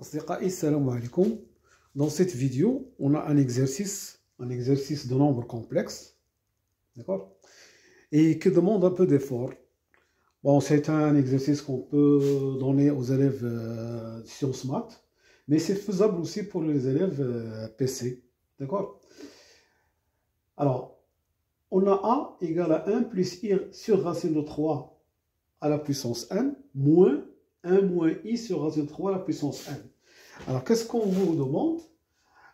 أصدقائي السلام عليكم. Dans cette vidéo, on a un exercice de nombre complexe, d'accord, et qui demande un peu d'effort. Bon, c'est un exercice qu'on peut donner aux élèves sciences maths, mais c'est faisable aussi pour les élèves PC, d'accord. Alors, on a A égale à 1 plus I sur racine de 3 à la puissance n, moins 1 moins I sur racine de 3 à la puissance n. Alors, qu'est-ce qu'on vous demande?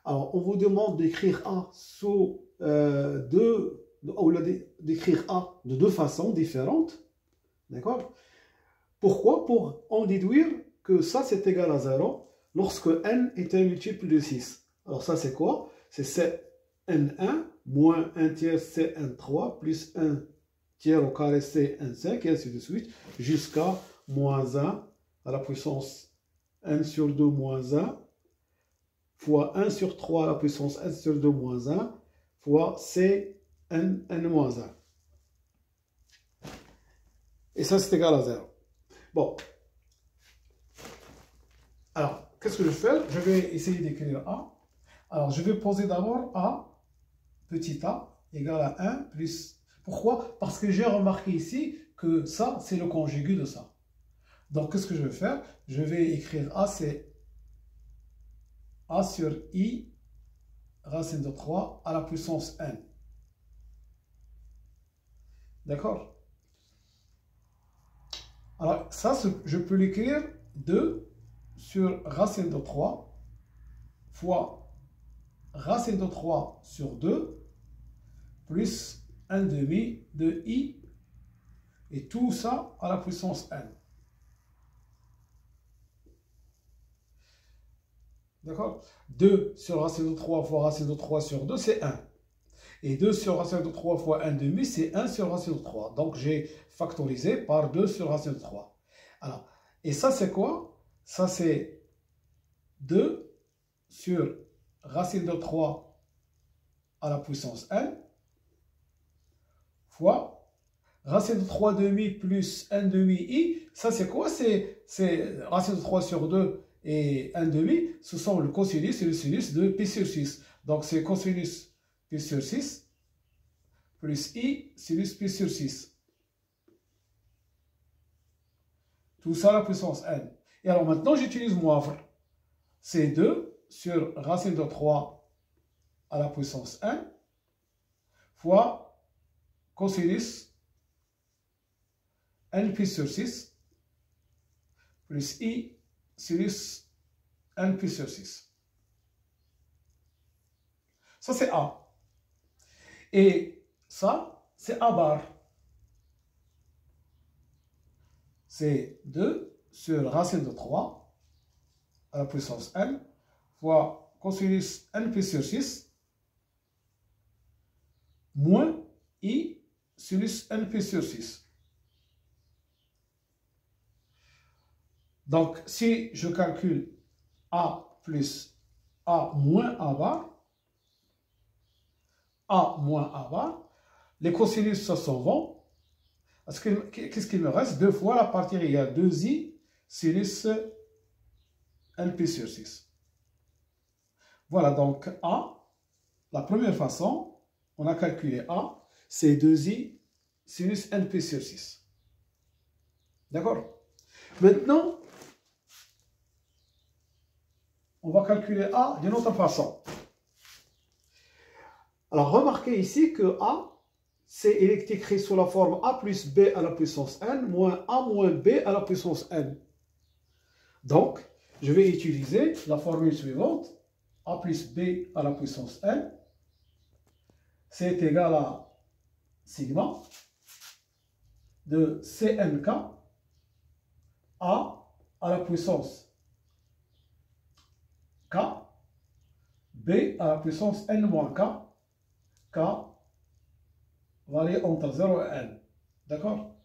Alors, on vous demande d'écrire A sous d'écrire A de deux façons différentes, d'accord? Pourquoi? Pour en déduire que ça, c'est égal à 0 lorsque n est un multiple de 6. Alors, ça, c'est quoi? C'est Cn1 moins 1 tiers Cn3 plus 1 tiers au carré Cn5 et ainsi de suite jusqu'à moins 1 à la puissance n sur 2 moins 1 fois 1 sur 3 à la puissance n sur 2 moins 1 fois Cn moins 1. Et ça, c'est égal à 0. Bon. Alors, qu'est-ce que je fais? Je vais essayer d'écrire A. Alors, je vais poser d'abord A, petit a, égale à 1 plus... Pourquoi? Parce que j'ai remarqué ici que ça, c'est le conjugué de ça. Donc, qu'est-ce que je vais faire? Je vais écrire A, c'est A sur I racine de 3 à la puissance n. D'accord? Alors, ça, je peux l'écrire 2 sur racine de 3 fois racine de 3 sur 2 plus 1 demi de I et tout ça à la puissance n. D'accord? 2 sur racine de 3 fois racine de 3 sur 2, c'est 1. Et 2 sur racine de 3 fois 1 demi, c'est 1 sur racine de 3. Donc, j'ai factorisé par 2 sur racine de 3. Alors, et ça, c'est quoi? Ça, c'est 2 sur racine de 3 à la puissance n fois racine de 3 demi plus 1 demi i. Ça, c'est quoi? C'est racine de 3 sur 2 et 1 demi. Ce sont le cosinus et le sinus de pi sur 6. Donc, c'est cosinus pi sur 6 plus i sinus pi sur 6. Tout ça à la puissance n. Et alors, maintenant, j'utilise moivre. C'est 2 sur racine de 3 à la puissance n fois cosinus n pi sur 6 plus i sinus n pi sur 6. Ça, c'est A. Et ça, c'est A bar. C'est 2 sur racine de 3 à la puissance n fois cosinus n pi sur 6 moins i sinus n pi sur 6. Donc, si je calcule A plus A moins A bar, A moins A bar, les cosinus s'en vont. Qu'est-ce qu'il me reste? 2 fois la partie égale 2i sinus n pi sur 6. Voilà, donc A, la première façon, on a calculé A, c'est 2i sinus n pi sur 6. D'accord? Maintenant, on va calculer A d'une autre façon. Alors, remarquez ici que A, il est écrit sous la forme A plus B à la puissance n moins A moins B à la puissance n. Donc, je vais utiliser la formule suivante. A plus B à la puissance n, c'est égal à sigma de Cnk A à la puissance K, B à la puissance n moins K, K varie entre 0 et n. D'accord?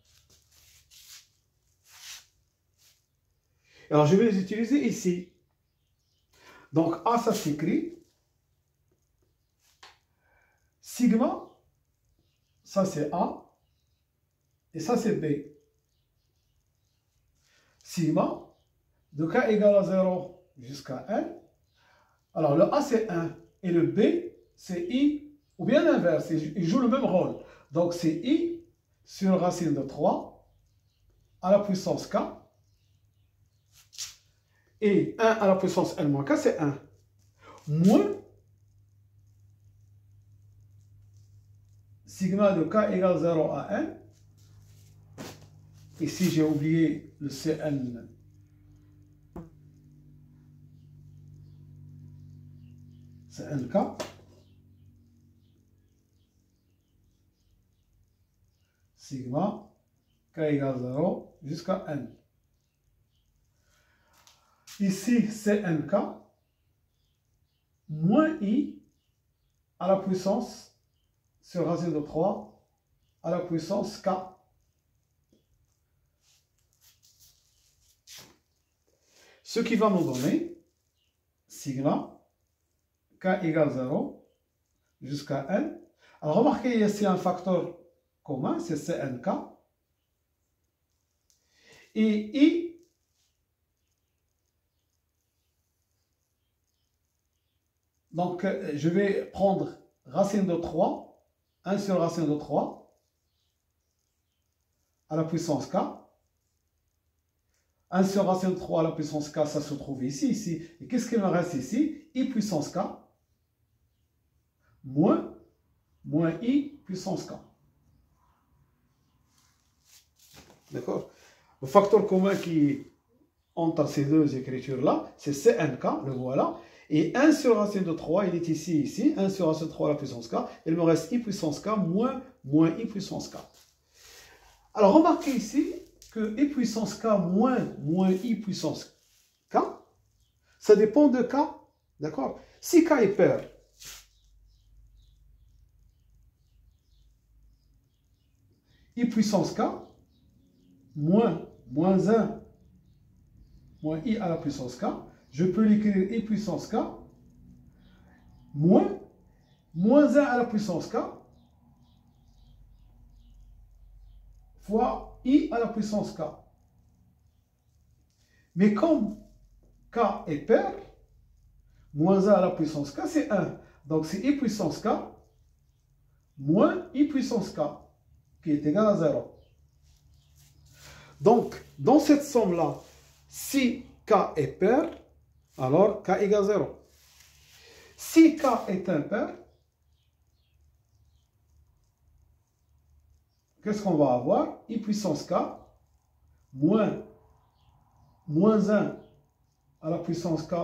Alors, je vais les utiliser ici. Donc, A, ça s'écrit. Sigma, ça c'est A. Et ça c'est B. Sigma de K égale à 0 jusqu'à N. Alors, le A, c'est 1. Et le B, c'est I, ou bien l'inverse. Il joue le même rôle. Donc, c'est I sur racine de 3 à la puissance K. Et 1 à la puissance N moins K, c'est 1. Moins sigma de K égale 0 à N. Ici, j'ai oublié le Cn. Cnk. Sigma K égale 0 jusqu'à N. Ici, Cnk moins I à la puissance sur racine de 3 à la puissance K. Ce qui va nous donner sigma K égale 0 jusqu'à N. Alors remarquez, ici un facteur commun, c'est Cnk. Et I, donc je vais prendre racine de 3, 1 sur racine de 3 à la puissance K. 1 sur racine de 3 à la puissance K, ça se trouve ici. Et qu'est-ce qu'il me reste ici? I puissance K moins I puissance K. D'accord? Le facteur commun qui entre ces deux écritures-là, c'est Cnk, le voilà. Et 1 sur racine de 3, il est ici. 1 sur racine de 3 à la puissance K. Il me reste I puissance K moins I puissance K. Alors, remarquez ici que I puissance K moins I puissance K, ça dépend de K. D'accord? Si K est pair, I puissance K moins 1 moins I à la puissance K, je peux l'écrire I puissance K moins 1 à la puissance K fois I à la puissance K. Mais comme K est pair, moins 1 à la puissance K, c'est 1. Donc c'est I puissance K moins I puissance K, qui est égal à 0. Donc, dans cette somme-là, si K est pair, alors K égale 0. Si K est impair, qu'est-ce qu'on va avoir? I puissance K moins 1 à la puissance K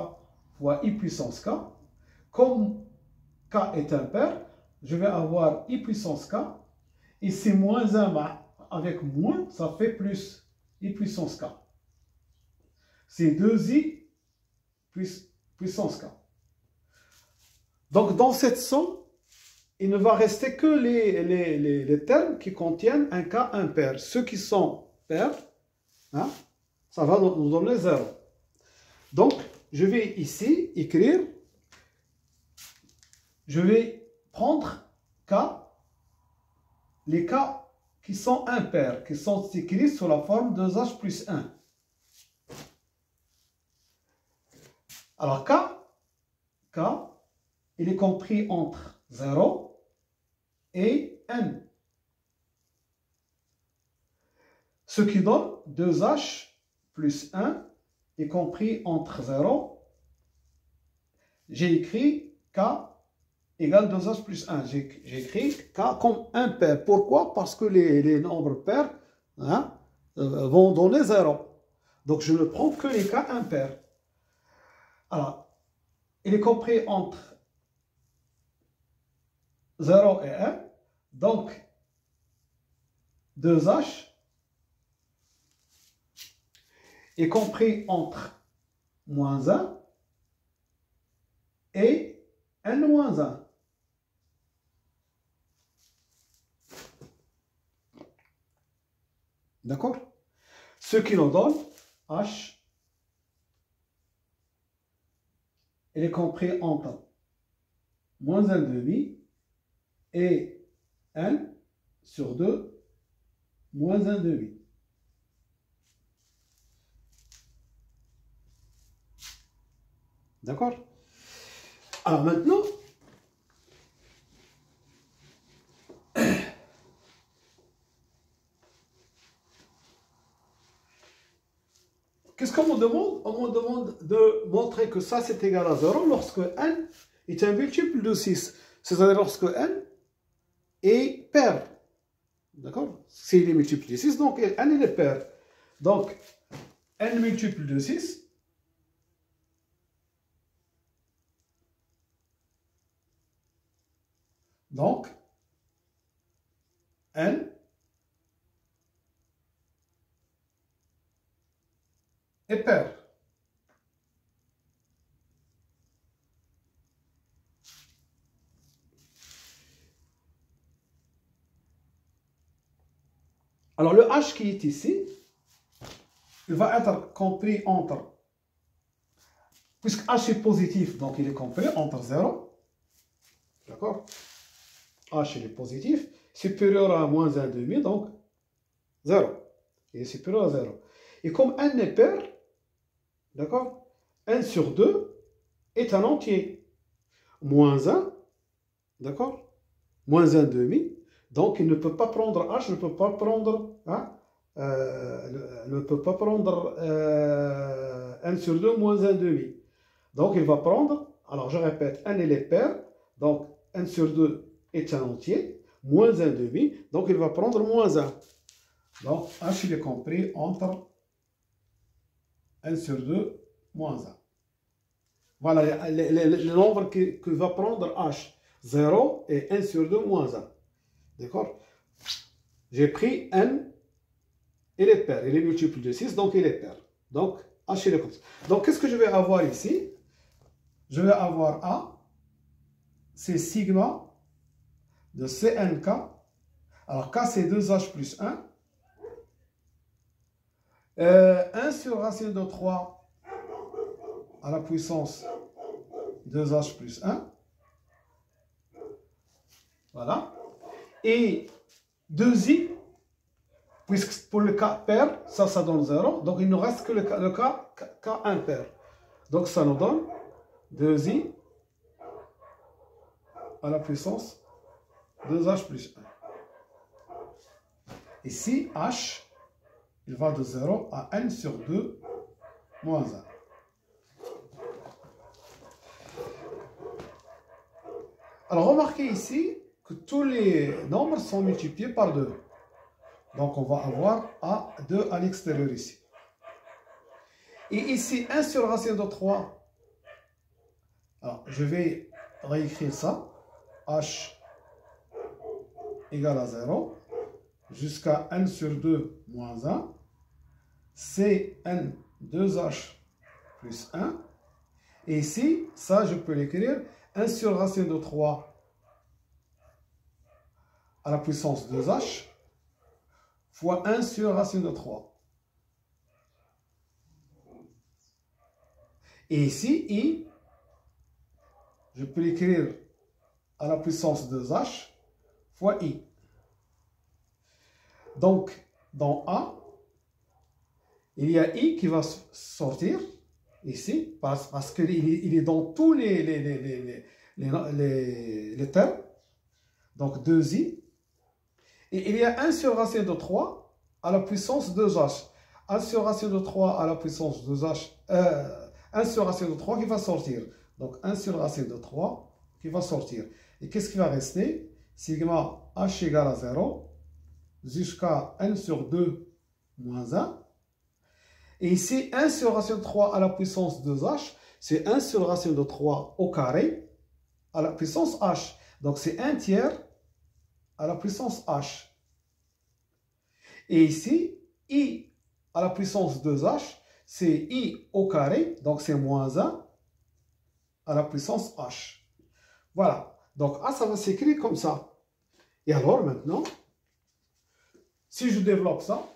fois I puissance K. Comme K est impair, je vais avoir I puissance K. Et c'est moins 1 avec moins, ça fait plus I puissance K. C'est 2I puissance K. Donc, dans cette somme, il ne va rester que les termes qui contiennent un K impair. Ceux qui sont pairs, hein, ça va nous donner 0. Donc, je vais ici écrire, je vais prendre K, les K qui sont impairs, qui sont écrits sous la forme de 2H plus 1. Alors, K, il est compris entre 0 et N. Ce qui donne 2H plus 1 est compris entre 0. J'ai écrit K égale 2H plus 1. J'ai écrit K comme impair. Pourquoi? Parce que les nombres pairs, hein, vont donner 0. Donc, je ne prends que les K impairs. Alors, il est compris entre 0 et 1. Donc, 2H est compris entre moins 1 et N moins 1. D'accord? Ce qui nous donne H, il est compris entre moins 1,5 et N sur 2 moins 1,5. D'accord? Alors maintenant, qu'est-ce qu'on me demande? On me demande de montrer que ça c'est égal à 0 lorsque n est un multiple de 6. C'est-à-dire lorsque n est pair. D'accord? S'il est multiple de 6, donc n est pair. Donc, n multiple de 6. Donc, n est pair. Alors, le h qui est ici, il va être compris entre, puisque h est positif, donc il est compris entre 0, d'accord? H il est positif, supérieur à moins 1,5, donc 0. Il est supérieur à 0. Et comme n est pair, d'accord? N sur 2 est un entier. Moins 1, d'accord? Moins 1,5. Donc il ne peut pas prendre H, ne peut pas prendre, hein, ne peut pas prendre n sur 2 moins 1,5. Donc il va prendre, alors je répète, n il est pair, donc n sur 2 est un entier, moins 1,5, donc il va prendre moins 1. Donc H il est compris entre n sur 2 moins 1. Voilà le nombre que va prendre H, 0 et n sur 2 moins 1. D'accord? J'ai pris n, il est pair, il est multiple de 6, donc il est pair. Donc H il est comme ça. Donc qu'est-ce que je vais avoir ici? Je vais avoir A, c'est sigma de CNK. Alors K c'est 2H plus 1. 1 sur racine de 3 à la puissance 2H plus 1. Voilà. Et 2i, puisque pour le cas pair, ça donne 0. Donc il ne reste que le cas impair. Donc ça nous donne 2i à la puissance 2h plus 1. Ici, h, il va de 0 à n sur 2 moins 1. Alors remarquez ici que tous les nombres sont multipliés par 2. Donc on va avoir A2 à l'extérieur ici. Et ici, 1 sur racine de 3. Alors je vais réécrire ça. H égale à 0 jusqu'à n sur 2 moins 1. C'est n 2h plus 1. Et ici, ça je peux l'écrire 1 sur racine de 3 à la puissance 2h fois 1 sur racine de 3. Et ici, i, je peux l'écrire à la puissance 2h fois i. Donc, dans A, il y a i qui va sortir ici, parce qu'il est dans tous les termes. Donc 2i. Et il y a 1 sur racine de 3 à la puissance 2h. 1 sur racine de 3 à la puissance 2h. 1 sur racine de 3 qui va sortir. Donc 1 sur racine de 3 qui va sortir. Et qu'est-ce qui va rester? Sigma h égale à 0 jusqu'à n sur 2 moins 1. Et ici, 1 sur racine de 3 à la puissance 2h, c'est 1 sur racine de 3 au carré à la puissance h. Donc c'est 1 tiers à la puissance h. Et ici, i à la puissance 2h, c'est i au carré, donc c'est moins 1 à la puissance h. Voilà. Donc A, ça va s'écrire comme ça. Et alors maintenant, si je développe ça,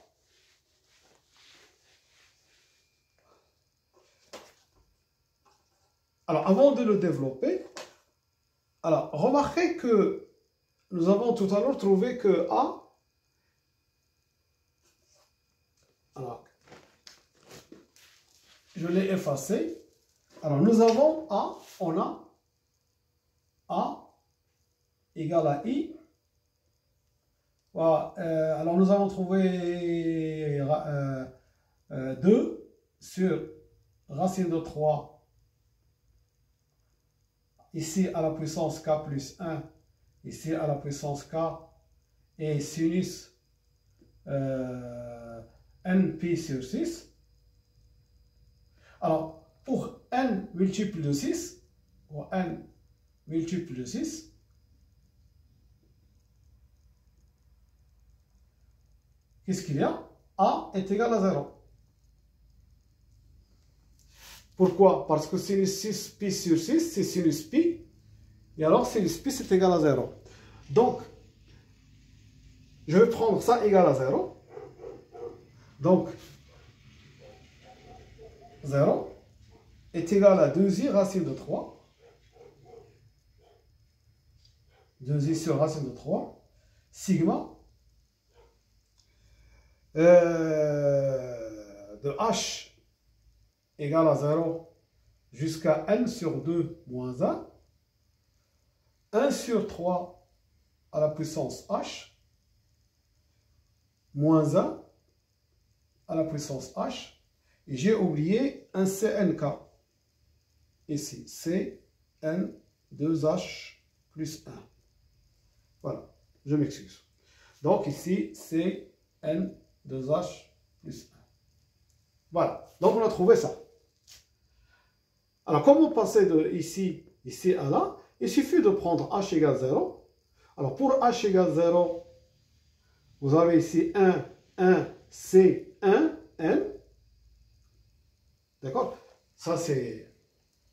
alors avant de le développer, alors remarquez que nous avons tout à l'heure trouvé que A, alors je l'ai effacé, Alors, nous avons A, on a A égale à I. Voilà. Alors, nous allons trouver 2 sur racine de 3, ici à la puissance K plus 1, ici à la puissance K, et sinus NP sur 6. Alors, pour n multiple de 6, qu'est-ce qu'il y a? A est égal à 0. Pourquoi? Parce que sinus 6 pi sur 6, c'est sinus pi. Et alors, sinus pi, c'est égal à 0. Donc, je vais prendre ça égal à 0. Donc, 0 est égal à 2i racine de 3. 2i sur racine de 3. Sigma de h égale à 0 jusqu'à n sur 2 moins 1. 1 sur 3 à la puissance h moins 1 à la puissance h. Et j'ai oublié un CNK. Ici, CN 2H plus 1. Voilà, je m'excuse. Donc ici, CN 2H plus 1. Voilà, donc on a trouvé ça. Alors, comment passer de ici à là? Il suffit de prendre H égale 0. Alors, pour H égale 0, vous avez ici 1, C, 1, N. D'accord? Ça, c'est...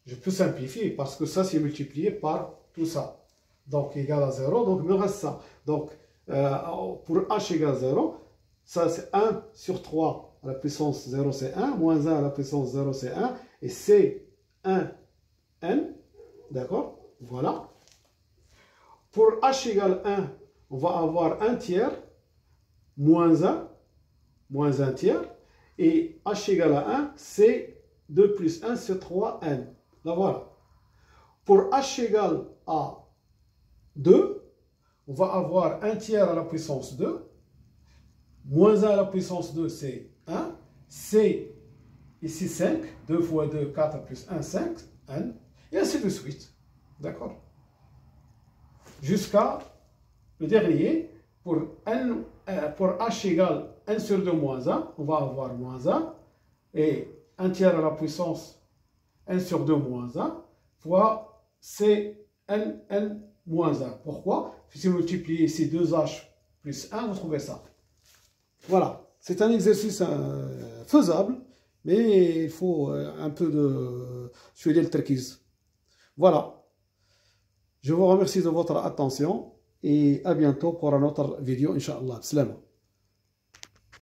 Je peux simplifier parce que ça, c'est multiplié par tout ça. Donc, égal à 0. Donc, il me reste ça. Donc, pour H égale 0, ça, c'est 1 sur 3 à la puissance 0, c'est 1. Moins 1 à la puissance 0, c'est 1. Et C, 1, N. D'accord? Voilà. Pour H égale 1, on va avoir 1 tiers, moins 1 tiers. Et H égale à 1, c'est 2 plus 1 sur 3, N. Là, voilà. Pour H égale à 2, on va avoir 1 tiers à la puissance 2. Moins 1 à la puissance 2, c'est 1. C, ici 5. 2 fois 2, 4 plus 1, 5. N. Et ainsi de suite. D'accord? Jusqu'à le dernier. Pour H égale 1 sur 2 moins 1, on va avoir moins 1. Et 1 tiers à la puissance 1 sur 2 moins 1 fois CNN moins 1. Pourquoi? Si vous multipliez ici 2H plus 1, vous trouvez ça. Voilà. C'est un exercice faisable, mais il faut un peu de suivre le trickies. Voilà. Je vous remercie de votre attention et à bientôt pour une autre vidéo, Inch'Allah. Salam.